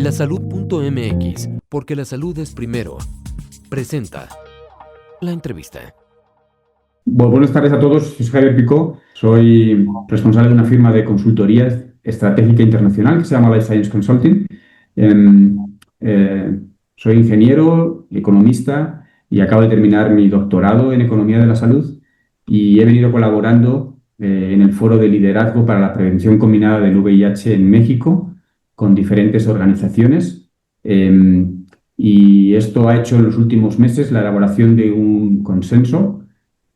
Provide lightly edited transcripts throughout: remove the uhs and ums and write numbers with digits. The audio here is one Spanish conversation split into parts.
Lasalud.mx, porque la salud es primero. Presenta la entrevista. Bueno, buenas tardes a todos. Soy Javier Picó. Soy responsable de una firma de consultoría estratégica internacional que se llama Life Science Consulting. Soy ingeniero, economista y acabo de terminar mi doctorado en Economía de la Salud y he venido colaborando en el Foro de Liderazgo para la Prevención Combinada del VIH en México con diferentes organizaciones. Y esto ha hecho en los últimos meses la elaboración de un consenso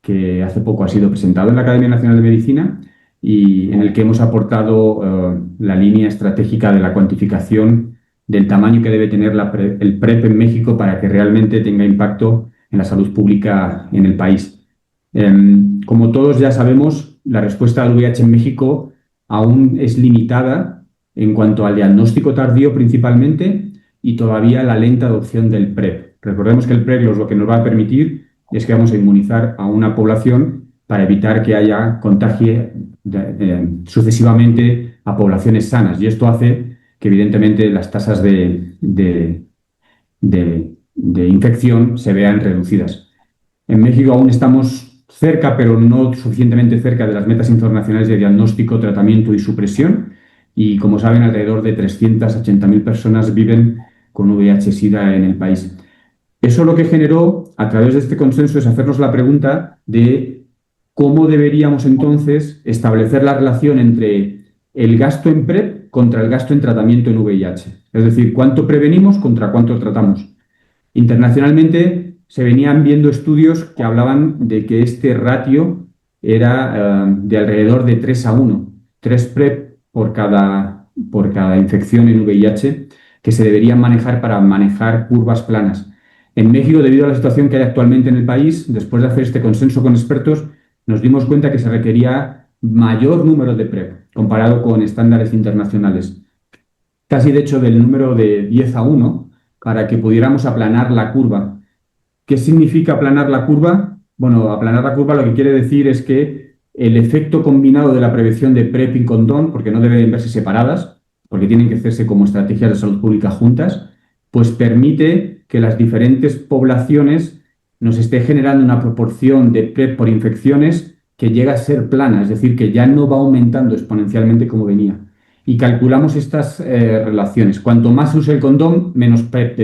que hace poco ha sido presentado en la Academia Nacional de Medicina y en el que hemos aportado la línea estratégica de la cuantificación del tamaño que debe tener el PrEP en México para que realmente tenga impacto en la salud pública en el país. Como todos ya sabemos, la respuesta al VIH en México aún es limitada en cuanto al diagnóstico tardío principalmente y todavía la lenta adopción del PrEP. Recordemos que el PrEP lo que nos va a permitir es que vamos a inmunizar a una población para evitar que haya contagio sucesivamente a poblaciones sanas. Y esto hace que, evidentemente, las tasas de infección se vean reducidas. En México aún estamos cerca, pero no suficientemente cerca de las metas internacionales de diagnóstico, tratamiento y supresión. Y, como saben, alrededor de 380.000 personas viven con VIH-Sida en el país. Eso lo que generó, a través de este consenso, es hacernos la pregunta de cómo deberíamos entonces establecer la relación entre el gasto en PrEP contra el gasto en tratamiento en VIH. Es decir, cuánto prevenimos contra cuánto tratamos. Internacionalmente se venían viendo estudios que hablaban de que este ratio era de alrededor de 3:1, 3 PrEP por cada infección en VIH, que se deberían manejar para manejar curvas planas. En México, debido a la situación que hay actualmente en el país, después de hacer este consenso con expertos, nos dimos cuenta que se requería mayor número de PrEP comparado con estándares internacionales. Casi, de hecho, del número de 10:1 para que pudiéramos aplanar la curva. ¿Qué significa aplanar la curva? Bueno, aplanar la curva lo que quiere decir es que el efecto combinado de la prevención de PrEP y condón, porque no deben verse separadas, porque tienen que hacerse como estrategias de salud pública juntas, pues permite que las diferentes poblaciones nos esté generando una proporción de PrEP por infecciones que llega a ser plana, es decir, que ya no va aumentando exponencialmente como venía. Y calculamos estas relaciones. Cuanto más se use el condón, menos PrEP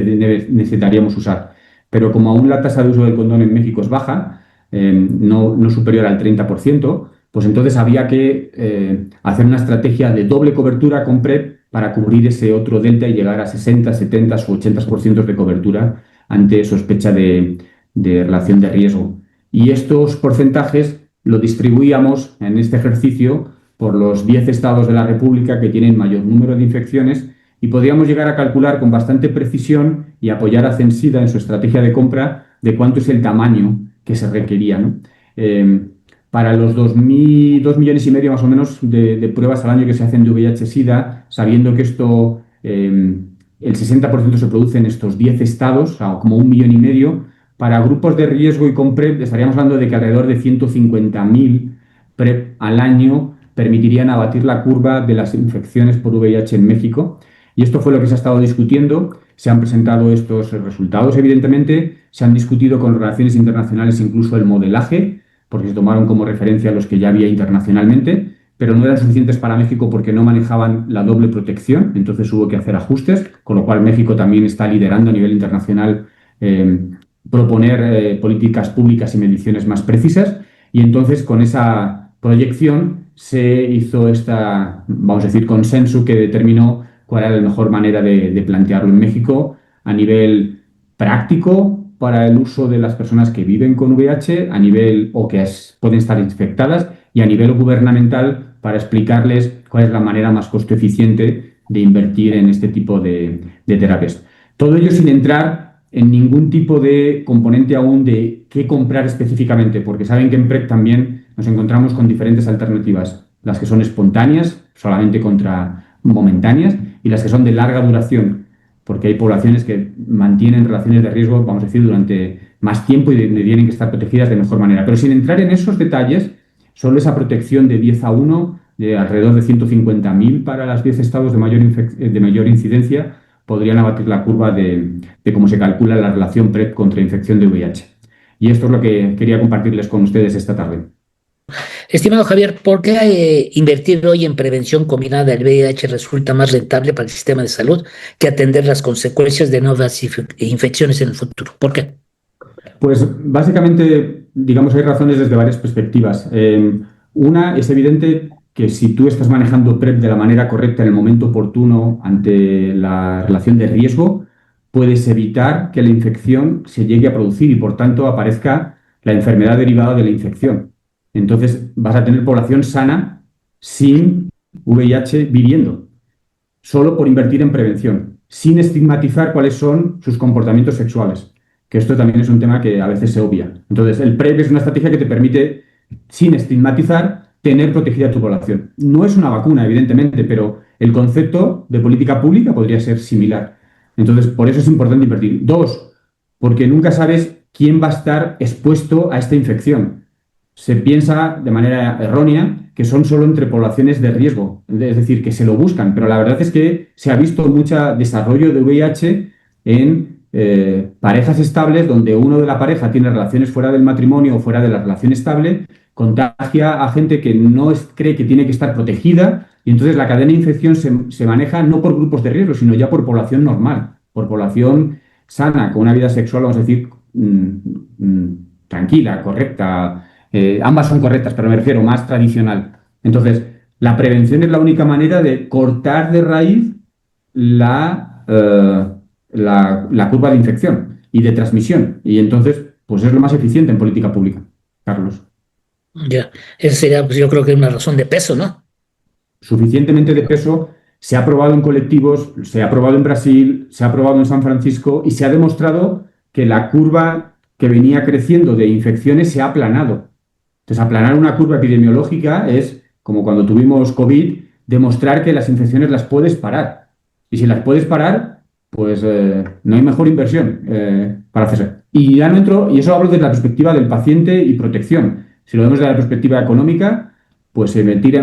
necesitaríamos usar. Pero como aún la tasa de uso del condón en México es baja, no superior al 30%, pues entonces había que hacer una estrategia de doble cobertura con PrEP para cubrir ese otro delta y llegar a 60, 70 u 80% de cobertura ante sospecha de relación de riesgo. Y estos porcentajes lo distribuíamos en este ejercicio por los 10 estados de la República que tienen mayor número de infecciones y podríamos llegar a calcular con bastante precisión y apoyar a Censida en su estrategia de compra de cuánto es el tamaño que se requería, ¿no? Para los 2,5 millones más o menos de pruebas al año que se hacen de VIH-Sida, sabiendo que esto, el 60% se produce en estos 10 estados, o sea, como 1,5 millones, para grupos de riesgo y con PrEP estaríamos hablando de que alrededor de 150.000 PrEP al año permitirían abatir la curva de las infecciones por VIH en México. Y esto fue lo que se ha estado discutiendo. Se han presentado estos resultados, evidentemente, se han discutido con relaciones internacionales incluso el modelaje, porque se tomaron como referencia los que ya había internacionalmente, pero no eran suficientes para México porque no manejaban la doble protección, entonces hubo que hacer ajustes, con lo cual México también está liderando a nivel internacional proponer políticas públicas y mediciones más precisas, y entonces con esa proyección se hizo vamos a decir, consenso que determinó cuál era la mejor manera de plantearlo en México a nivel práctico para el uso de las personas que viven con VIH, a nivel o que pueden estar infectadas, y a nivel gubernamental para explicarles cuál es la manera más costo eficiente de invertir en este tipo de terapias. Todo ello sin entrar en ningún tipo de componente aún de qué comprar específicamente, porque saben que en PrEP también nos encontramos con diferentes alternativas, las que son espontáneas, solamente contra momentáneas, y las que son de larga duración, porque hay poblaciones que mantienen relaciones de riesgo, vamos a decir, durante más tiempo y tienen que estar protegidas de mejor manera. Pero sin entrar en esos detalles, solo esa protección de 10:1, de alrededor de 150.000 para los 10 estados de mayor incidencia, podrían abatir la curva de cómo se calcula la relación PrEP contra infección de VIH. Y esto es lo que quería compartirles con ustedes esta tarde. Estimado Javier, ¿por qué invertir hoy en prevención combinada del VIH resulta más rentable para el sistema de salud que atender las consecuencias de nuevas infecciones en el futuro? ¿Por qué? Pues básicamente, digamos, hay razones desde varias perspectivas. Una, es evidente que si tú estás manejando PrEP de la manera correcta en el momento oportuno ante la relación de riesgo, puedes evitar que la infección se llegue a producir y, por tanto, aparezca la enfermedad derivada de la infección. Entonces, vas a tener población sana sin VIH viviendo, solo por invertir en prevención, sin estigmatizar cuáles son sus comportamientos sexuales, que esto también es un tema que a veces se obvia. Entonces, el PrEP es una estrategia que te permite, sin estigmatizar, tener protegida a tu población. No es una vacuna, evidentemente, pero el concepto de política pública podría ser similar. Entonces, por eso es importante invertir. Dos, porque nunca sabes quién va a estar expuesto a esta infección. Se piensa de manera errónea que son solo entre poblaciones de riesgo, es decir, que se lo buscan, pero la verdad es que se ha visto mucho desarrollo de VIH en parejas estables donde uno de la pareja tiene relaciones fuera del matrimonio o fuera de la relación estable, contagia a gente que no cree que tiene que estar protegida y entonces la cadena de infección se maneja no por grupos de riesgo, sino ya por población normal, por población sana, con una vida sexual, vamos a decir, tranquila, correcta. Ambas son correctas, pero me refiero más tradicional. Entonces, la prevención es la única manera de cortar de raíz la curva de infección y de transmisión. Y entonces, pues es lo más eficiente en política pública, Carlos. Ya, esa sería, pues yo creo que una razón de peso, ¿no? Suficientemente de peso, se ha probado en colectivos, se ha probado en Brasil, se ha probado en San Francisco y se ha demostrado que la curva que venía creciendo de infecciones se ha aplanado. Entonces, aplanar una curva epidemiológica es, como cuando tuvimos COVID, demostrar que las infecciones las puedes parar. Y si las puedes parar, pues no hay mejor inversión para hacerse. Y ya no entro, y eso hablo desde la perspectiva del paciente y protección. Si lo vemos desde la perspectiva económica, pues invertir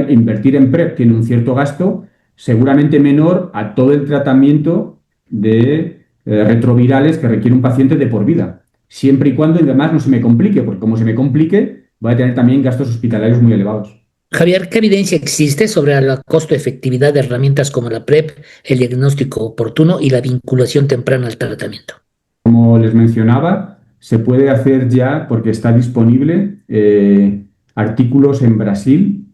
en PrEP tiene un cierto gasto, seguramente menor a todo el tratamiento de retrovirales que requiere un paciente de por vida. Siempre y cuando, además, no se me complique, porque como se me complique, va a tener también gastos hospitalarios muy elevados. Javier, ¿qué evidencia existe sobre la costo-efectividad de herramientas como la PrEP, el diagnóstico oportuno y la vinculación temprana al tratamiento? Como les mencionaba, se puede hacer ya, porque está disponible, artículos en Brasil,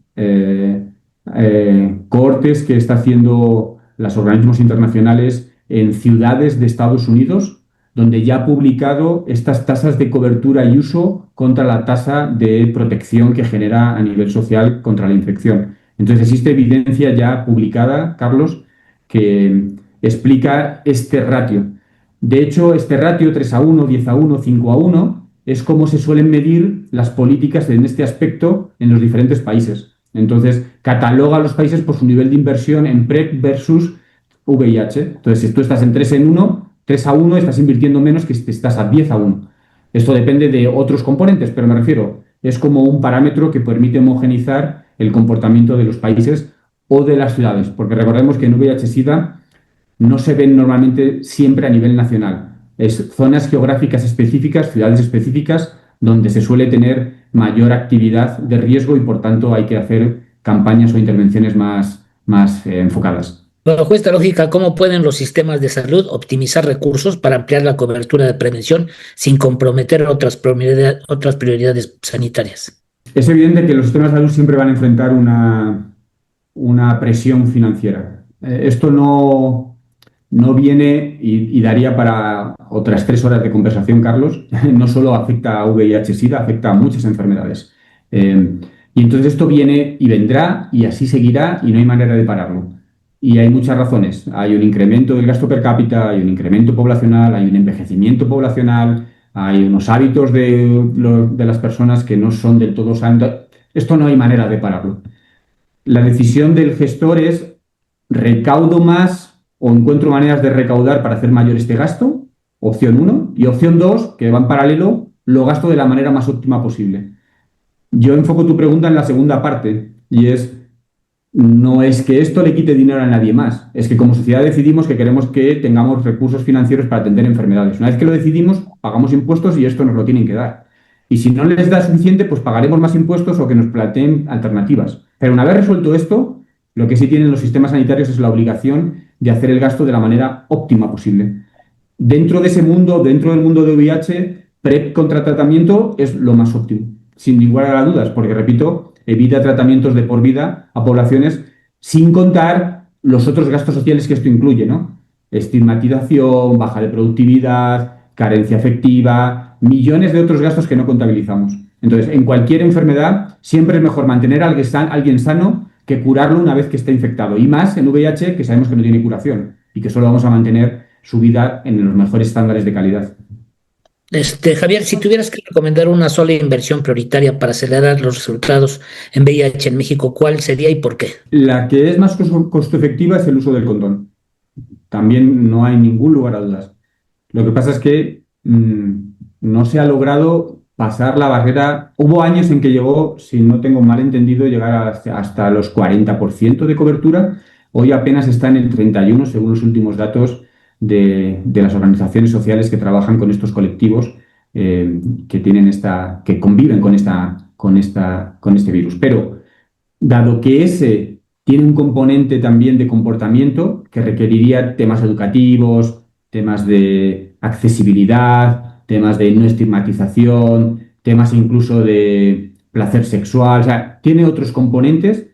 cohortes que está haciendo los organismos internacionales en ciudades de Estados Unidos, donde ya ha publicado estas tasas de cobertura y uso contra la tasa de protección que genera a nivel social contra la infección. Entonces existe evidencia ya publicada, Carlos, que explica este ratio. De hecho, este ratio 3:1, 10:1, 5:1 es como se suelen medir las políticas en este aspecto en los diferentes países. Entonces, cataloga a los países por su nivel de inversión en PrEP versus VIH. Entonces, si tú estás en 3:1, estás invirtiendo menos que si estás a 10:1. Esto depende de otros componentes, pero me refiero, es como un parámetro que permite homogenizar el comportamiento de los países o de las ciudades, porque recordemos que en VIH-Sida no se ven normalmente siempre a nivel nacional. Es zonas geográficas específicas, ciudades específicas, donde se suele tener mayor actividad de riesgo y, por tanto, hay que hacer campañas o intervenciones más enfocadas. Bajo esta lógica, ¿cómo pueden los sistemas de salud optimizar recursos para ampliar la cobertura de prevención sin comprometer otras prioridades sanitarias? Es evidente que los sistemas de salud siempre van a enfrentar una presión financiera. Esto no viene y daría para otras 3 horas de conversación, Carlos. No solo afecta a VIH-Sida, afecta a muchas enfermedades. Y entonces esto viene y vendrá y así seguirá y no hay manera de pararlo. Y hay muchas razones. Hay un incremento del gasto per cápita, hay un incremento poblacional, hay un envejecimiento poblacional, hay unos hábitos de las personas que no son del todo sanos. Esto no hay manera de pararlo. La decisión del gestor es: ¿recaudo más o encuentro maneras de recaudar para hacer mayor este gasto? Opción 1. Y opción 2, que va en paralelo, lo gasto de la manera más óptima posible. Yo enfoco tu pregunta en la segunda parte y es: no es que esto le quite dinero a nadie más, es que como sociedad decidimos que queremos que tengamos recursos financieros para atender enfermedades. Una vez que lo decidimos, pagamos impuestos y esto nos lo tienen que dar. Y si no les da suficiente, pues pagaremos más impuestos o que nos planteen alternativas. Pero una vez resuelto esto, lo que sí tienen los sistemas sanitarios es la obligación de hacer el gasto de la manera óptima posible. Dentro de ese mundo, dentro del mundo de VIH, PrEP contra tratamiento es lo más óptimo, sin ninguna duda, porque, repito, evita tratamientos de por vida a poblaciones sin contar los otros gastos sociales que esto incluye, ¿no? Estigmatización, baja de productividad, carencia afectiva, millones de otros gastos que no contabilizamos. Entonces, en cualquier enfermedad siempre es mejor mantener a alguien sano que curarlo una vez que está infectado. Y más en VIH, que sabemos que no tiene curación y que solo vamos a mantener su vida en los mejores estándares de calidad. Javier, si tuvieras que recomendar una sola inversión prioritaria para acelerar los resultados en VIH en México, ¿cuál sería y por qué? La que es más costo efectiva es el uso del condón. También no hay ningún lugar a dudas. Lo que pasa es que no se ha logrado pasar la barrera. Hubo años en que llegó, si no tengo mal entendido, llegar hasta los 40% de cobertura. Hoy apenas está en el 31%, según los últimos datos de las organizaciones sociales que trabajan con estos colectivos que conviven con este virus. Pero, dado que ese tiene un componente también de comportamiento que requeriría temas educativos, temas de accesibilidad, temas de no estigmatización, temas incluso de placer sexual, o sea, tiene otros componentes,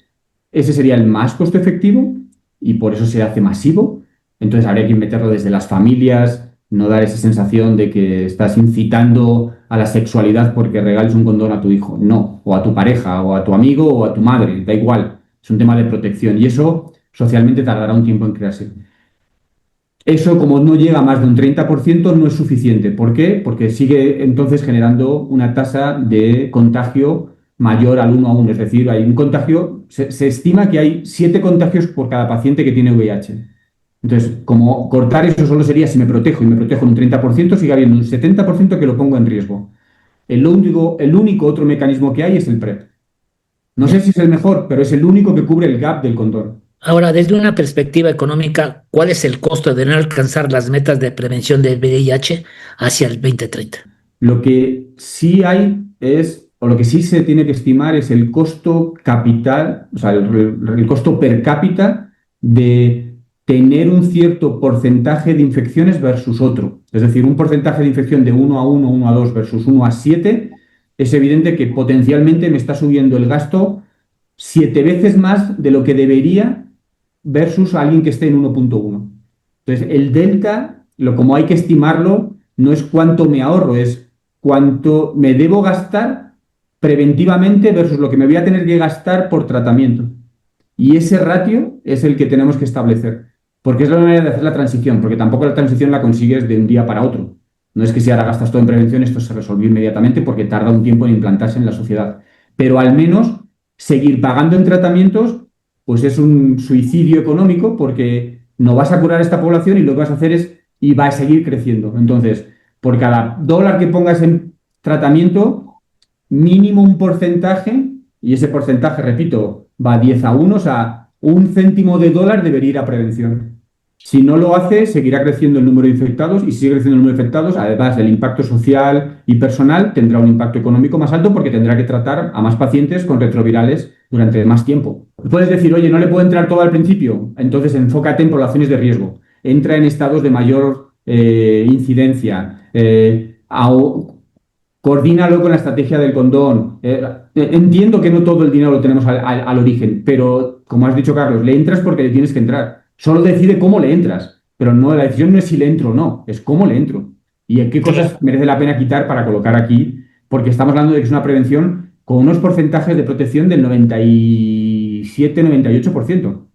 ese sería el más costo efectivo y por eso se hace masivo. Entonces habría que meterlo desde las familias, no dar esa sensación de que estás incitando a la sexualidad porque regales un condón a tu hijo. No, o a tu pareja, o a tu amigo, o a tu madre, da igual. Es un tema de protección y eso socialmente tardará un tiempo en crearse. Eso, como no llega a más de un 30%, no es suficiente. ¿Por qué? Porque sigue entonces generando una tasa de contagio mayor al 1 a 1. Es decir, hay un contagio, se estima que hay 7 contagios por cada paciente que tiene VIH. Entonces, como cortar eso solo sería si me protejo y me protejo en un 30%, sigue habiendo un 70% que lo pongo en riesgo. El único otro mecanismo que hay es el PrEP. No sé si es el mejor, pero es el único que cubre el gap del condón. Ahora, desde una perspectiva económica, ¿cuál es el costo de no alcanzar las metas de prevención del VIH hacia el 2030? Lo que sí hay o lo que sí se tiene que estimar es el costo capital, o sea, el costo per cápita de tener un cierto porcentaje de infecciones versus otro. Es decir, un porcentaje de infección de 1 a 1, 1 a 2 versus 1 a 7, es evidente que potencialmente me está subiendo el gasto 7 veces más de lo que debería versus alguien que esté en 1.1. Entonces, el delta, como hay que estimarlo, no es cuánto me ahorro, es cuánto me debo gastar preventivamente versus lo que me voy a tener que gastar por tratamiento. Y ese ratio es el que tenemos que establecer, porque es la manera de hacer la transición, porque tampoco la transición la consigues de un día para otro. No es que si ahora gastas todo en prevención, esto se resolvió inmediatamente porque tarda un tiempo en implantarse en la sociedad. Pero al menos seguir pagando en tratamientos, pues es un suicidio económico porque no vas a curar a esta población y lo que vas a hacer y va a seguir creciendo. Entonces, por cada dólar que pongas en tratamiento, mínimo un porcentaje, y ese porcentaje, repito, va 10 a 1, o sea, $1 céntimo debería ir a prevención. Si no lo hace, seguirá creciendo el número de infectados y si sigue creciendo el número de infectados, además del impacto social y personal, tendrá un impacto económico más alto porque tendrá que tratar a más pacientes con retrovirales durante más tiempo. Puedes decir, oye, no le puedo entrar todo al principio, entonces enfócate en poblaciones de riesgo. Entra en estados de mayor incidencia. Coordínalo con la estrategia del condón. Entiendo que no todo el dinero lo tenemos al origen, pero como has dicho, Carlos, le entras porque le tienes que entrar. Solo decide cómo le entras, pero no, la decisión no es si le entro o no, es cómo le entro. Y en qué cosas merece la pena quitar para colocar aquí, porque estamos hablando de que es una prevención con unos porcentajes de protección del 97-98%.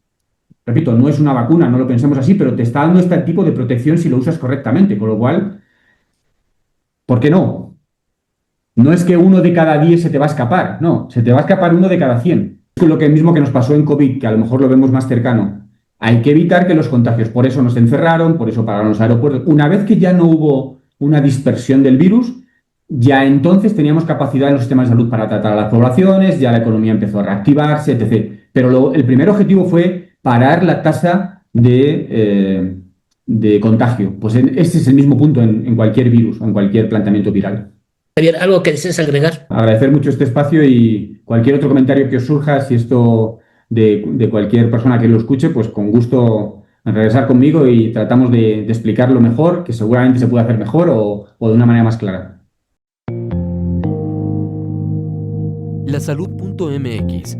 Repito, no es una vacuna, no lo pensemos así, pero te está dando este tipo de protección si lo usas correctamente, con lo cual, ¿por qué no? No es que 1 de cada 10 se te va a escapar, no, se te va a escapar 1 de cada 100. Es lo mismo que nos pasó en COVID, que a lo mejor lo vemos más cercano. Hay que evitar que los contagios, por eso nos encerraron, por eso pararon los aeropuertos. Una vez que ya no hubo una dispersión del virus, ya entonces teníamos capacidad en los sistemas de salud para tratar a las poblaciones, ya la economía empezó a reactivarse, etc. Pero el primer objetivo fue parar la tasa de contagio. Pues ese es el mismo punto en cualquier virus o en cualquier planteamiento viral. Javier, ¿algo que desees agregar? Agradecer mucho este espacio y cualquier otro comentario que os surja, si esto de cualquier persona que lo escuche, pues con gusto regresar conmigo y tratamos de explicarlo mejor, que seguramente se puede hacer mejor o de una manera más clara. Lasalud.mx